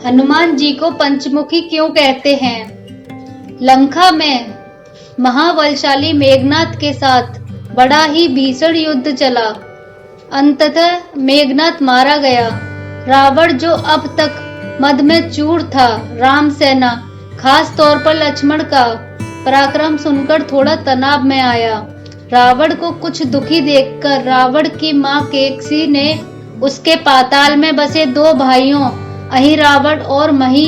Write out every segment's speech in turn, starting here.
हनुमान जी को पंचमुखी क्यों कहते हैं? लंका में महाबलशाली मेघनाद के साथ बड़ा ही भीषण युद्ध चला। अंततः मेघनाद मारा गया। रावण जो अब तक मद में चूर था, राम सेना खास तौर पर लक्ष्मण का पराक्रम सुनकर थोड़ा तनाव में आया। रावण को कुछ दुखी देखकर रावण की मां केकसी ने उसके पाताल में बसे दो भाइयों अहि रावण और मही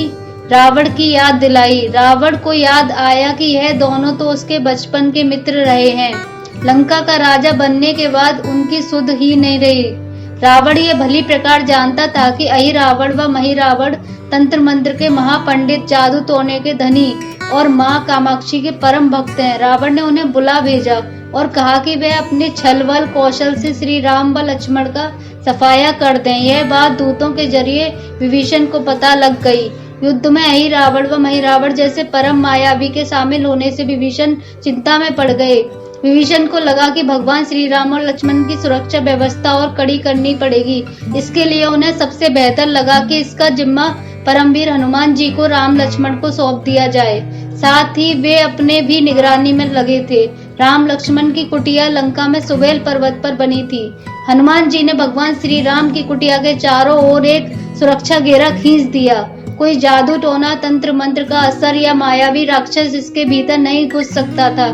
रावण की याद दिलाई। रावण को याद आया कि यह दोनों तो उसके बचपन के मित्र रहे हैं। लंका का राजा बनने के बाद उनकी सुध ही नहीं रही। रावण ये भली प्रकार जानता था कि अहि रावण व मही रावण तंत्र मंत्र के महापंडित, जादू टोने के धनी और मां कामाक्षी के परम भक्त हैं। रावण ने उन्हें बुला भेजा और कहा कि वे अपने छलवल कौशल से श्री राम व लक्ष्मण का सफाया कर दें। यह बात दूतों के जरिए विभीषण को पता लग गई। युद्ध में अहि रावण व मही रावण जैसे परम मायावी के शामिल होने से विभीषण चिंता में पड़ गए। विभीषण को लगा कि भगवान श्री राम और लक्ष्मण की सुरक्षा व्यवस्था और कड़ी करनी पड़ेगी। इसके लिए उन्हें सबसे बेहतर लगा कि इसका जिम्मा परमवीर हनुमान जी को राम लक्ष्मण को सौंप दिया जाए। साथ ही वे अपने भी निगरानी में लगे थे। राम लक्ष्मण की कुटिया लंका में सुबेल पर्वत पर बनी थी। हनुमान जी ने भगवान श्री राम की कुटिया के चारों ओर एक सुरक्षा घेरा खींच दिया। कोई जादू टोना, तंत्र मंत्र का असर या मायावी राक्षस इसके भीतर नहीं घुस सकता था।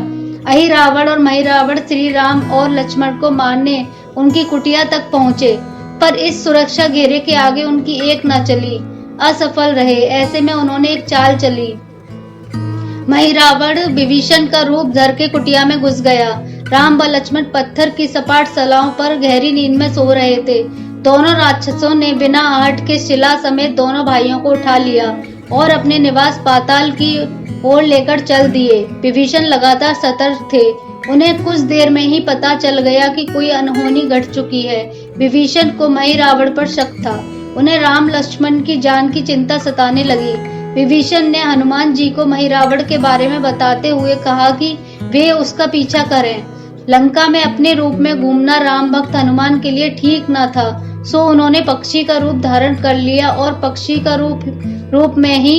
अहि रावण और मही रावण श्री राम और लक्ष्मण को मारने उनकी कुटिया तक पहुंचे, पर इस सुरक्षा घेरे के आगे उनकी एक न चली, असफल रहे। ऐसे में उन्होंने एक चाल चली। मही रावण विभीषण का रूप धर के कुटिया में घुस गया। राम व लक्ष्मण पत्थर की सपाट सलाहों पर गहरी नींद में सो रहे थे। दोनों राक्षसों ने बिना आहट के शिला समेत दोनों भाइयों को उठा लिया और अपने निवास पाताल की ओर लेकर चल दिए। विभीषण लगातार सतर्क थे। उन्हें कुछ देर में ही पता चल गया कि कोई अनहोनी घट चुकी है। विभीषण को मही रावण पर शक था। उन्हें राम लक्ष्मण की जान की चिंता सताने लगी। विभीषण ने हनुमान जी को मही रावण के बारे में बताते हुए कहा कि वे उसका पीछा करें। लंका में अपने रूप में घूमना राम भक्त हनुमान के लिए ठीक न था, सो उन्होंने पक्षी का रूप धारण कर लिया और पक्षी का रूप में ही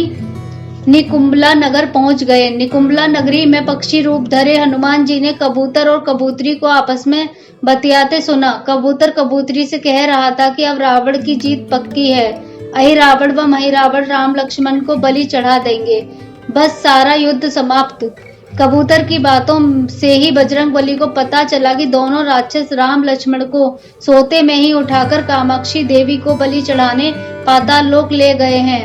निकुंभला नगर पहुंच गए। निकुंभला नगरी में पक्षी रूप धरे हनुमान जी ने कबूतर और कबूतरी को आपस में बतियाते सुना। कबूतर कबूतरी से कह रहा था कि अब रावण की जीत पक्की है। अहि रावण व मही रावण राम लक्ष्मण को बलि चढ़ा देंगे, बस सारा युद्ध समाप्त। कबूतर की बातों से ही बजरंग बली को पता चला कि दोनों राक्षस राम लक्ष्मण को सोते में ही उठाकर कामाक्षी देवी को बलि चढ़ाने पाताल लोक ले गए हैं।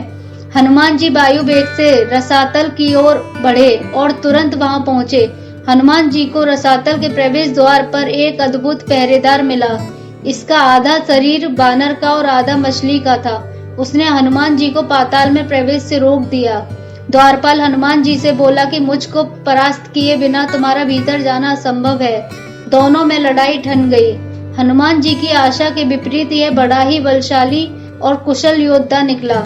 हनुमान जी वायु वेग से रसातल की ओर बढ़े और तुरंत वहां पहुंचे। हनुमान जी को रसातल के प्रवेश द्वार पर एक अद्भुत पहरेदार मिला। इसका आधा शरीर बानर का और आधा मछली का था। उसने हनुमान जी को पाताल में प्रवेश से रोक दिया। द्वारपाल हनुमान जी से बोला कि मुझको परास्त किए बिना तुम्हारा भीतर जाना असंभव है। दोनों में लड़ाई ठन गई। हनुमान जी की आशा के विपरीत यह बड़ा ही बलशाली और कुशल योद्धा निकला।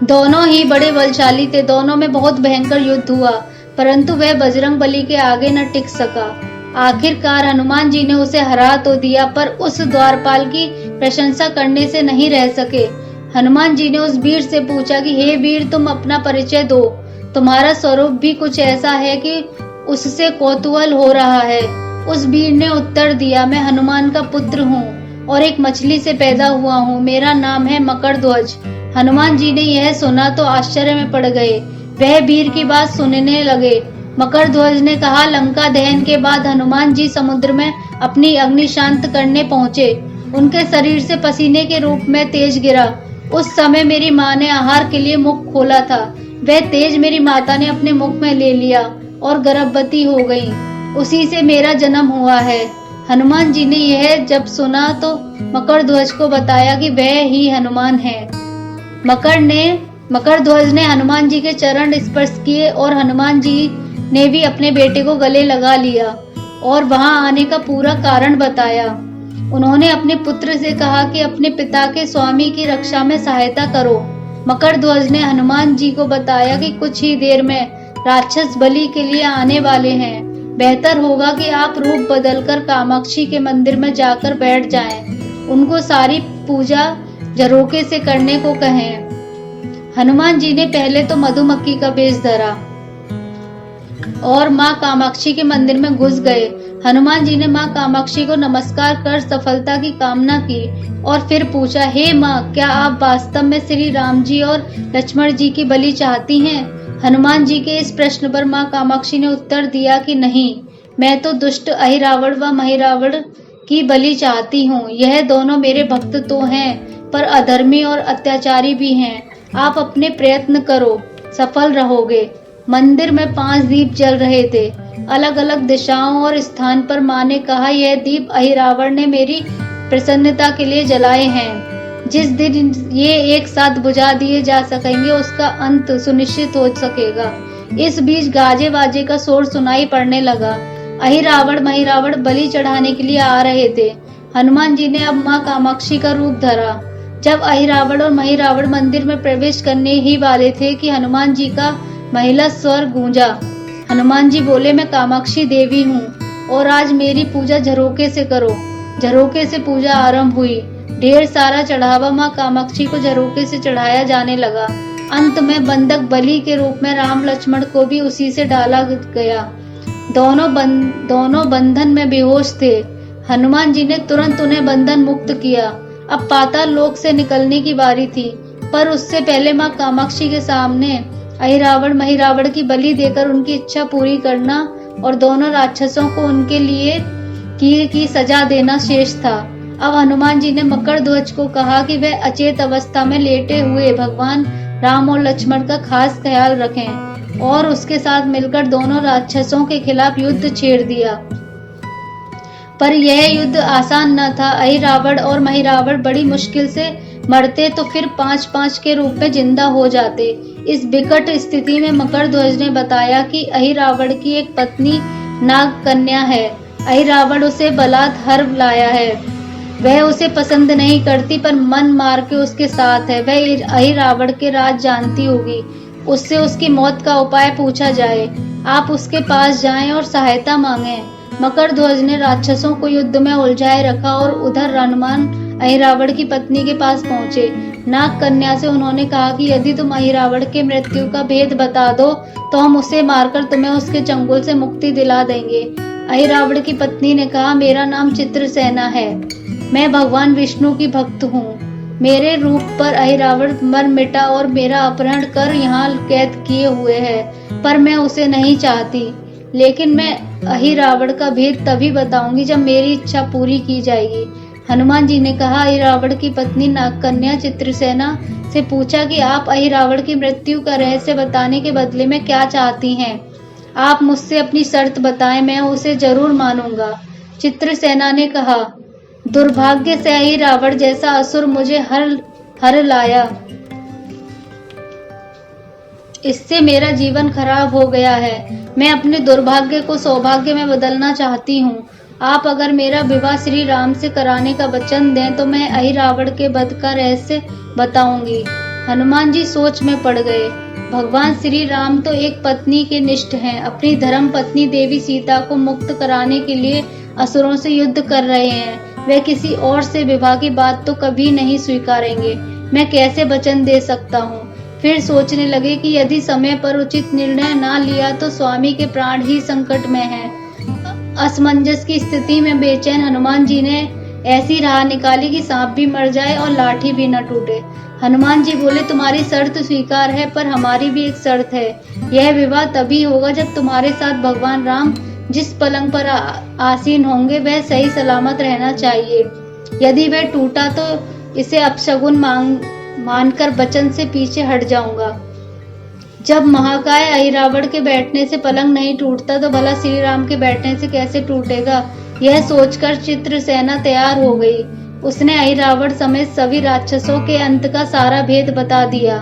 दोनों ही बड़े बलशाली थे। दोनों में बहुत भयंकर युद्ध हुआ, परंतु वह बजरंग बली के आगे न टिक सका। आखिरकार हनुमान जी ने उसे हरा तो दिया, पर उस द्वारपाल की प्रशंसा करने से नहीं रह सके। हनुमान जी ने उस वीर से पूछा कि हे वीर, तुम अपना परिचय दो। तुम्हारा स्वरूप भी कुछ ऐसा है कि उससे कौतूहल हो रहा है। उस वीर ने उत्तर दिया, मैं हनुमान का पुत्र हूँ और एक मछली से पैदा हुआ हूँ। मेरा नाम है मकरध्वज। हनुमान जी ने यह सुना तो आश्चर्य में पड़ गए। वह वीर की बात सुनने लगे। मकरध्वज ने कहा, लंका दहन के बाद हनुमान जी समुद्र में अपनी अग्नि शांत करने पहुंचे। उनके शरीर से पसीने के रूप में तेज गिरा। उस समय मेरी माँ ने आहार के लिए मुख खोला था। वह तेज मेरी माता ने अपने मुख में ले लिया और गर्भवती हो गई। उसी से मेरा जन्म हुआ है। हनुमान जी ने यह जब सुना तो मकरध्वज को बताया कि वह ही हनुमान है। मकरध्वज ने हनुमान जी के चरण स्पर्श किए और हनुमान जी ने भी अपने बेटे को गले लगा लिया और वहां आने का पूरा कारण बताया। उन्होंने अपने पुत्र से कहा कि अपने पिता के स्वामी की रक्षा में सहायता करो। मकरध्वज ने हनुमान जी को बताया कि कुछ ही देर में राक्षस बलि के लिए आने वाले हैं। बेहतर होगा कि आप रूप बदलकर कामाक्षी के मंदिर में जाकर बैठ जाएं। उनको सारी पूजा झरोखे से करने को कहें। हनुमान जी ने पहले तो मधुमक्खी का वेश धरा और माँ कामाक्षी के मंदिर में घुस गए। हनुमान जी ने माँ कामाक्षी को नमस्कार कर सफलता की कामना की और फिर पूछा, हे माँ, क्या आप वास्तव में श्री राम जी और लक्ष्मण जी की बलि चाहती हैं? हनुमान जी के इस प्रश्न पर माँ कामाक्षी ने उत्तर दिया कि नहीं, मैं तो दुष्ट अहिरावण व महिरावण की बलि चाहती हूँ। यह दोनों मेरे भक्त तो हैं, पर अधर्मी और अत्याचारी भी हैं। आप अपने प्रयत्न करो, सफल रहोगे। मंदिर में 5 दीप जल रहे थे। अलग अलग दिशाओं और स्थान पर माँ ने कहा, यह दीप अहिरावण ने मेरी प्रसन्नता के लिए जलाए हैं। जिस दिन ये एक साथ बुझा दिए जा सकेंगे, उसका अंत सुनिश्चित हो सकेगा। इस बीच गाजे बाजे का शोर सुनाई पड़ने लगा। अहिरावण महिरावण बलि चढ़ाने के लिए आ रहे थे। हनुमान जी ने अब माँ कामाक्षी का रूप धरा। जब अहिरावण और महिरावण मंदिर में प्रवेश करने ही वाले थे कि हनुमान जी का महिला स्वर गूंजा। हनुमान जी बोले, मैं कामाक्षी देवी हूँ और आज मेरी पूजा झरोके से करो। झरोके से पूजा आरंभ हुई। ढेर सारा चढ़ावा माँ कामाक्षी को झरोके से चढ़ाया जाने लगा। अंत में बंधक बलि के रूप में राम लक्ष्मण को भी उसी से डाला गया। दोनों बंधन में बेहोश थे। हनुमान जी ने तुरंत उन्हें बंधन मुक्त किया। अब पाताल लोक से निकलने की बारी थी, पर उससे पहले माँ कामाक्षी के सामने अहिरावण महिरावण की बलि देकर उनकी इच्छा पूरी करना और दोनों राक्षसों को उनके लिए की सजा देना शेष था। अब हनुमान जी ने मकर ध्वज को कहा कि वह अचेत अवस्था में लेटे हुए भगवान राम और लक्ष्मण का खास ख्याल रखें और उसके साथ मिलकर दोनों राक्षसों के खिलाफ युद्ध छेड़ दिया। पर यह युद्ध आसान न था। अहिरावण और महिरावण बड़ी मुश्किल से मरते तो फिर 5-5 के रूप में जिंदा हो जाते। इस विकट स्थिति में मकर ध्वज ने बताया कि अहिरावण की एक पत्नी नाग कन्या है। अहिरावण उसे बलात् हर लाया है। वह उसे पसंद नहीं करती, पर मन मार के उसके साथ है। वह अहिरावण के राज जानती होगी। उससे उसकी मौत का उपाय पूछा जाए। आप उसके पास जाएं और सहायता मांगें। मकर ध्वज ने राक्षसों को युद्ध में उलझाए रखा और उधर हनुमान अहिरावण की पत्नी के पास पहुंचे। नाग कन्या से उन्होंने कहा कि यदि तुम अहिरावण के मृत्यु का भेद बता दो तो हम उसे मारकर तुम्हें उसके चंगुल से मुक्ति दिला देंगे। अहिरावण की पत्नी ने कहा, मेरा नाम चित्रसेना है। मैं भगवान विष्णु की भक्त हूँ। मेरे रूप पर अहिरावण मर मिटा और मेरा अपहरण कर यहाँ कैद किए हुए है, पर मैं उसे नहीं चाहती। लेकिन मैं अहिरावण का भेद तभी बताऊंगी जब मेरी इच्छा पूरी की जाएगी। हनुमान जी ने कहा। अहिरावण की पत्नी नागकन्या चित्रसेना से पूछा कि आप अहिरावण की मृत्यु का रहस्य बताने के बदले में क्या चाहती हैं? आप मुझसे अपनी शर्त बताएं, मैं उसे जरूर मानूंगा। चित्रसेना ने कहा, दुर्भाग्य से अहिरावण जैसा असुर मुझे हर लाया। इससे मेरा जीवन खराब हो गया है। मैं अपने दुर्भाग्य को सौभाग्य में बदलना चाहती हूँ। आप अगर मेरा विवाह श्री राम से कराने का वचन दें तो मैं अहिरावण के वध का रहस्य बताऊंगी। हनुमान जी सोच में पड़ गए। भगवान श्री राम तो एक पत्नी के निष्ठ हैं। अपनी धर्म पत्नी देवी सीता को मुक्त कराने के लिए असुरों से युद्ध कर रहे हैं। वे किसी और से विवाह की बात तो कभी नहीं स्वीकारेंगे। मैं कैसे वचन दे सकता हूँ? फिर सोचने लगे कि यदि समय पर उचित निर्णय ना लिया तो स्वामी के प्राण ही संकट में हैं। असमंजस की स्थिति में बेचैन हनुमान जी ने ऐसी राह निकाली कि सांप भी मर जाए और लाठी भी न टूटे। हनुमान जी बोले, तुम्हारी शर्त स्वीकार है, पर हमारी भी एक शर्त है। यह विवाह तभी होगा जब तुम्हारे साथ भगवान राम जिस पलंग पर आसीन होंगे वह सही सलामत रहना चाहिए। यदि वह टूटा तो इसे अपशगुन मानकर वचन से पीछे हट जाऊंगा। जब महाकाय अहिरावण के बैठने से पलंग नहीं टूटता तो भला श्री राम के बैठने से कैसे टूटेगा? यह सोचकर चित्रसेना तैयार हो गई। उसने अहिरावण समेत सभी राक्षसों के अंत का सारा भेद बता दिया।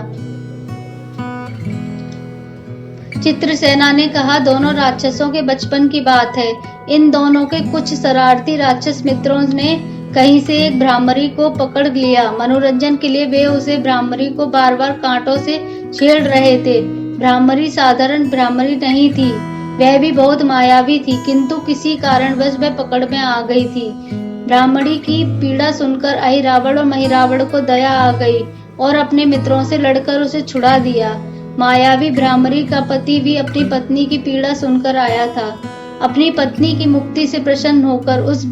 चित्रसेना ने कहा, दोनों राक्षसों के बचपन की बात है। इन दोनों के कुछ शरारती राक्षस मित्रों ने कहीं से एक भ्रामरी को पकड़ लिया। मनोरंजन के लिए वे उसे भ्रामरी को बार बार कांटों से छेड़ रहे थे। भ्रामरी साधारण भ्रामरी नहीं थी, वह भी बहुत मायावी थी, किंतु किसी कारणवश वह पकड़ में आ गई थी। ब्राह्मणी की पीड़ा सुनकर अहिरावण और महिरावण को दया आ गई और अपने मित्रों से लड़कर उसे छुड़ा दिया। मायावी ब्राह्मणी का पति भी अपनी पत्नी की पीड़ा सुनकर आया था। अपनी पत्नी की मुक्ति से प्रसन्न होकर उस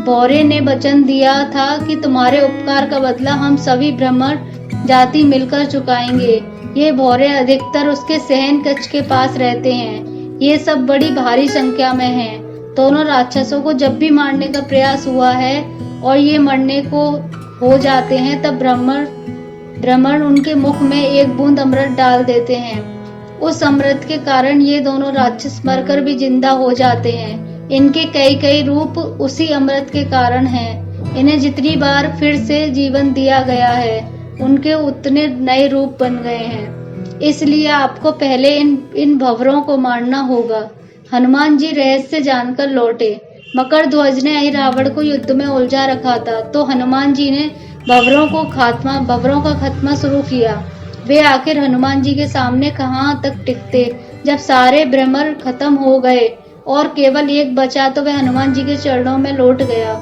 भौरे ने वचन दिया था कि तुम्हारे उपकार का बदला हम सभी ब्राह्मण जाति मिलकर चुकाएंगे। ये भौरे अधिकतर उसके शयन कक्ष के पास रहते हैं। ये सब बड़ी भारी संख्या में हैं। दोनों राक्षसों को जब भी मारने का प्रयास हुआ है और ये मरने को हो जाते हैं, तब ब्राह्मण उनके मुख में एक बूंद अमृत डाल देते हैं। उस अमृत के कारण ये दोनों राक्षस मरकर भी जिंदा हो जाते हैं। इनके कई कई रूप उसी अमृत के कारण हैं। इन्हें जितनी बार फिर से जीवन दिया गया है, उनके उतने नए रूप बन गए हैं। इसलिए आपको पहले इन भंवरों को मारना होगा। हनुमान जी रहस्य जानकर लौटे। मकरध्वज ने अहिरावण को युद्ध में उलझा रखा था, तो हनुमान जी ने भंवरों का खात्मा शुरू किया। वे आखिर हनुमान जी के सामने कहाँ तक टिकते। जब सारे ब्राह्मण खत्म हो गए और केवल एक बचा, तो वह हनुमान जी के चरणों में लौट गया।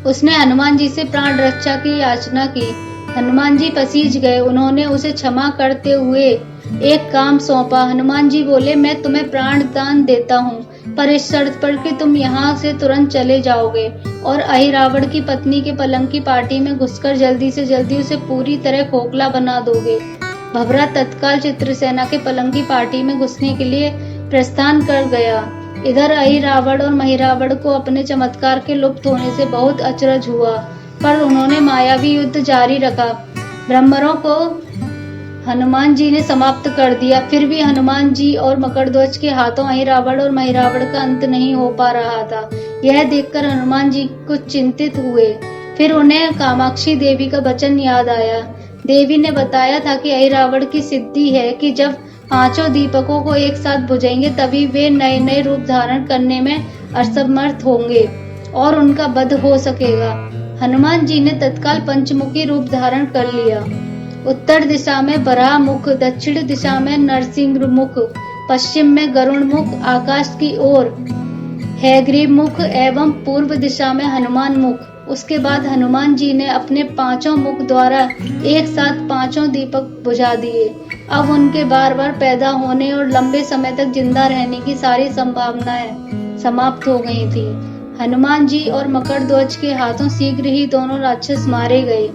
उसने हनुमान जी से प्राण रक्षा की याचना की। हनुमान जी पसीज गए। उन्होंने उसे क्षमा करते हुए एक काम सौंपा। हनुमान जी बोले, मैं तुम्हें प्राण दान देता हूँ, पर इस शर्त पर कि तुम यहाँ से तुरंत चले जाओगे और अहिरावण की पत्नी के पलंग की पार्टी में घुसकर जल्दी से जल्दी उसे पूरी तरह खोखला बना दोगे। भंवरा तत्काल चित्रसेना के पलंग की पार्टी में घुसने के लिए प्रस्थान कर गया। इधर अहिरावण और महिरावण को अपने चमत्कार के लुप्त होने से बहुत अचरज हुआ, पर उन्होंने मायावी युद्ध जारी रखा। ब्राह्मणों को हनुमान जी ने समाप्त कर दिया। फिर भी हनुमान जी और मकरध्वज के हाथों अहिरावण और महिरावण का अंत नहीं हो पा रहा था। यह देखकर हनुमान जी कुछ चिंतित हुए। फिर उन्हें कामाक्षी देवी का वचन याद आया। देवी ने बताया था कि अहिरावण की सिद्धि है कि जब पांचों दीपकों को एक साथ बुझेंगे, तभी वे नए नए रूप धारण करने में असमर्थ होंगे और उनका वध हो सकेगा। हनुमान जी ने तत्काल पंचमुखी रूप धारण कर लिया। उत्तर दिशा में बराह मुख, दक्षिण दिशा में नरसिंह मुख, पश्चिम में गरुण मुख, आकाश की ओर हैग्रीव मुख एवं पूर्व दिशा में हनुमान मुख। उसके बाद हनुमान जी ने अपने पांचों मुख द्वारा एक साथ पांचों दीपक बुझा दिए। अब उनके बार बार पैदा होने और लंबे समय तक जिंदा रहने की सारी संभावनाएं समाप्त हो गई थी। हनुमान जी और मकरध्वज के हाथों शीघ्र ही दोनों राक्षस मारे गए।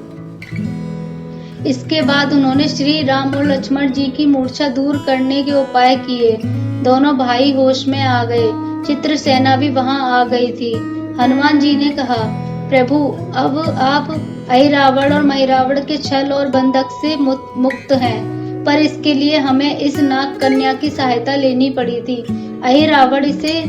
इसके बाद उन्होंने श्री राम और लक्ष्मण जी की मूर्छा दूर करने के उपाय किए। दोनों भाई होश में आ गए। चित्रसेना भी वहां आ गई थी। हनुमान जी ने कहा, प्रभु, अब आप अहिरावण और महिरावण के छल और बंधक से मुक्त हैं, पर इसके लिए हमें इस नाग कन्या की सहायता लेनी पड़ी थी। अहिरावण इसे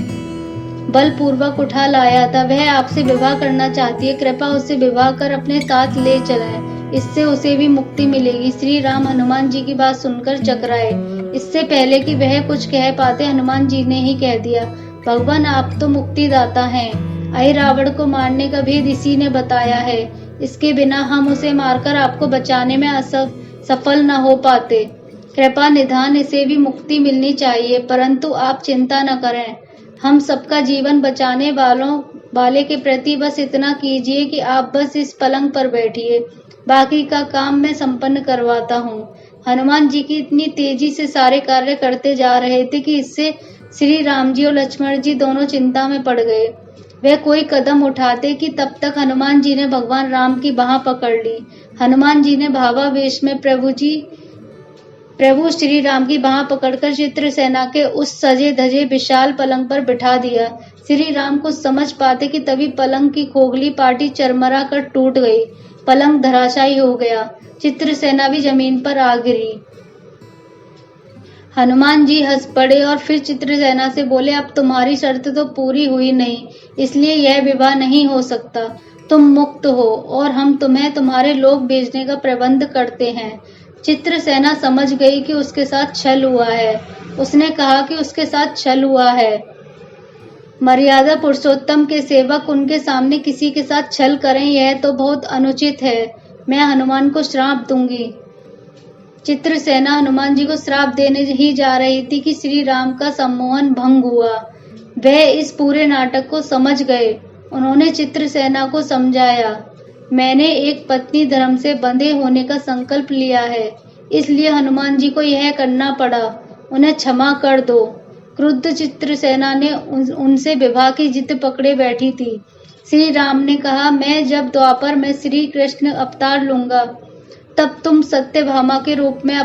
बलपूर्वक उठा लाया था। वह आपसे विवाह करना चाहती है। कृपया उससे विवाह कर अपने साथ ले चलें, इससे उसे भी मुक्ति मिलेगी। श्री राम हनुमान जी की बात सुनकर चकराए। इससे पहले कि वह कुछ कह पाते, हनुमान जी ने ही कह दिया, भगवान, आप तो मुक्तिदाता हैं। अहिरावण को मारने का भेद इसी ने बताया है। इसके बिना हम उसे मारकर आपको बचाने में सफल न हो पाते। कृपा निधान इसे भी मुक्ति मिलनी चाहिए, परंतु आप चिंता न करें। हम सबका जीवन बचाने वाले के प्रति बस इतना कीजिए कि आप बस इस पलंग पर बैठिए, बाकी का काम मैं संपन्न करवाता हूँ। हनुमान जी की इतनी तेजी से सारे कार्य करते जा रहे थे कि इससे श्री राम जी और लक्ष्मण जी दोनों चिंता में पड़ गए। वे कोई कदम उठाते कि तब तक हनुमान जी ने भगवान राम की बाह पकड़ ली। हनुमान जी ने भावावेश में प्रभु श्री राम की बाह पकड़कर चित्रसेना के उस सजे धजे विशाल पलंग पर बिठा दिया। श्री राम कुछ समझ पाते कि तभी पलंग की खोखली पाटी चरमरा कर टूट गई। पलंग धराशायी हो गया। चित्रसेना भी जमीन पर आ गिरी। हनुमान जी हंस पड़े और फिर चित्रसेना से बोले, अब तुम्हारी शर्त तो पूरी हुई नहीं, इसलिए यह विवाह नहीं हो सकता। तुम मुक्त हो और हम तुम्हें तुम्हारे लोग भेजने का प्रबंध करते हैं। चित्रसेना समझ गई कि उसके साथ छल हुआ है। उसने कहा कि उसके साथ छल हुआ है। मर्यादा पुरुषोत्तम के सेवक उनके सामने किसी के साथ छल करें, यह तो बहुत अनुचित है। मैं हनुमान को श्राप दूंगी। चित्रसेना हनुमान जी को श्राप देने ही जा रही थी कि श्री राम का सम्मोहन भंग हुआ। वह इस पूरे नाटक को समझ गए। उन्होंने चित्रसेना को समझाया, मैंने एक पत्नी धर्म से बंधे होने का संकल्प लिया है, इसलिए हनुमान जी को यह करना पड़ा। उन्हें क्षमा कर दो। क्रुद्ध चित्रसेना ने उनसे विवाह की जिद पकड़े बैठी थी। श्री राम ने कहा, मैं जब द्वापर में श्री कृष्ण अवतार लूंगा तब तुम सत्यभामा के रूप में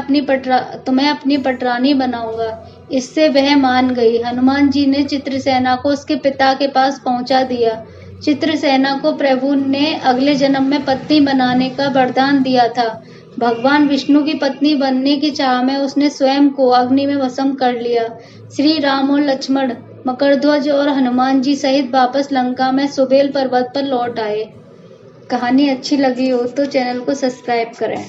तुम्हें अपनी पटरानी बनाऊंगा। इससे वह मान गई। हनुमान जी ने चित्रसेना को उसके पिता के पास पहुंचा दिया। चित्रसेना को प्रभु ने अगले जन्म में पत्नी बनाने का वरदान दिया था। भगवान विष्णु की पत्नी बनने की चाह में उसने स्वयं को अग्नि में भस्म कर लिया। श्री राम और लक्ष्मण, मकरध्वज और हनुमान जी सहित वापस लंका में सुबेल पर्वत पर लौट आए। कहानी अच्छी लगी हो तो चैनल को सब्सक्राइब करें।